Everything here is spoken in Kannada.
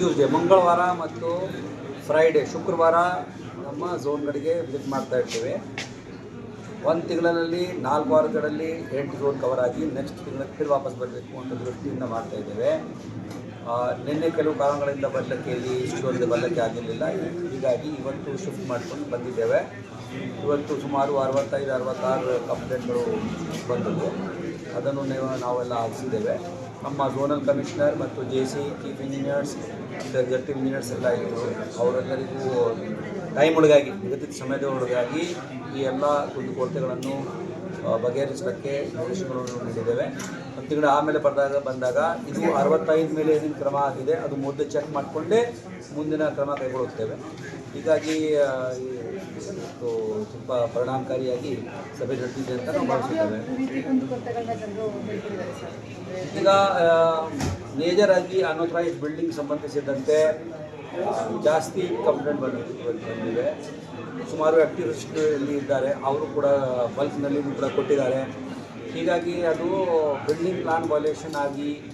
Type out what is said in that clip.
ಟ್ಯೂಸ್ಡೇ ಮಂಗಳವಾರ ಮತ್ತು ಫ್ರೈಡೇ ಶುಕ್ರವಾರ ನಮ್ಮ ಝೋನ್ಗಳಿಗೆ ವಿಸಿಟ್ ಮಾಡ್ತಾ ಇರ್ತೇವೆ. ಒಂದು ತಿಂಗಳಲ್ಲಿ 4 ವಾರಗಳಲ್ಲಿ 8 ಝೋನ್ ಕವರ್ ಆಗಿ ನೆಕ್ಸ್ಟ್ ತಿಂಗಳಿಗೆ ವಾಪಸ್ ಬರಬೇಕು ಅಂತ ದೃಷ್ಟಿಯಿಂದ ಮಾಡ್ತಾಯಿದ್ದೇವೆ. ನಿನ್ನೆ ಕೆಲವು ಕಾರಣಗಳಿಂದ ಬರಲಿಕ್ಕೆ ಇಷ್ಟು ಬರಲಿಕ್ಕೆ ಆಗಿರಲಿಲ್ಲ. ಹೀಗಾಗಿ ಇವತ್ತು ಶಿಫ್ಟ್ ಮಾಡ್ಕೊಂಡು ಬಂದಿದ್ದೇವೆ. ಇವತ್ತು ಸುಮಾರು 65-66 ಕಂಪ್ಲೇಂಟ್ಗಳು ಬಂದವು. ಅದನ್ನು ನಾವೆಲ್ಲ ಆಲಿಸಿದ್ದೇವೆ. ನಮ್ಮ ಝೋನಲ್ ಕಮಿಷನರ್ ಮತ್ತು JC ಚೀಫ್ ಇಂಜಿನಿಯರ್ಸ್ ಮತ್ತು ಎಕ್ಸಿಕ್ಯೂಟಿವ್ ಇಂಜಿನಿಯರ್ಸ್ ಎಲ್ಲ ಇದ್ದರು. ಅವರೆಲ್ಲರಿಗೂ ಟೈಮ್ ಒಳಗಾಗಿ ನಿಗದಿತ ಸಮಯದ ಒಳಗಾಗಿ ಈ ಎಲ್ಲ ಕುಂದುಕೊರತೆಗಳನ್ನು ಬಗೆಹರಿಸಲಿಕ್ಕೆ ನಿರ್ದೇಶನಗಳನ್ನು ನೀಡಿದ್ದೇವೆ. ಒಂದು ತಿಂಗಳ ಆಮೇಲೆ ಬಂದಾಗ ಇದು 65 ಮೇಲೆ ಏನೇನು ಕ್ರಮ ಆಗಿದೆ ಅದು ಮೊದಲು ಚೆಕ್ ಮಾಡಿಕೊಂಡೇ ಮುಂದಿನ ಕ್ರಮ ಕೈಗೊಳ್ಳುತ್ತೇವೆ. ಹೀಗಾಗಿ ತುಂಬ ಪರಿಣಾಮಕಾರಿಯಾಗಿ ಸಭೆ ನಡೆದಿದೆ ಅಂತ ನಾವು ಭಾವಿಸುತ್ತೇವೆ. ಈಗ ಮೇಜರ್ ಆಗಿ ಅನ್ಅಥರೈಸ್ಡ್ ಬಿಲ್ಡಿಂಗ್ ಸಂಬಂಧಿಸಿದಂತೆ ಜಾಸ್ತಿ ಕಂಪ್ಲೇಂಟ್ ಬಂದಿವೆ. ಸುಮಾರು ಆ್ಯಕ್ಟಿವಿಸ್ಟ್ ಇಲ್ಲಿ ಇದ್ದಾರೆ, ಅವರು ಕೂಡ ಬಲ್ಕ್ನಲ್ಲಿ ಕೂಡ ಕೊಟ್ಟಿದ್ದಾರೆ. ಹೀಗಾಗಿ ಅದು ಬಿಲ್ಡಿಂಗ್ ಪ್ಲಾನ್ ವೈಲೇಷನ್ ಆಗಿ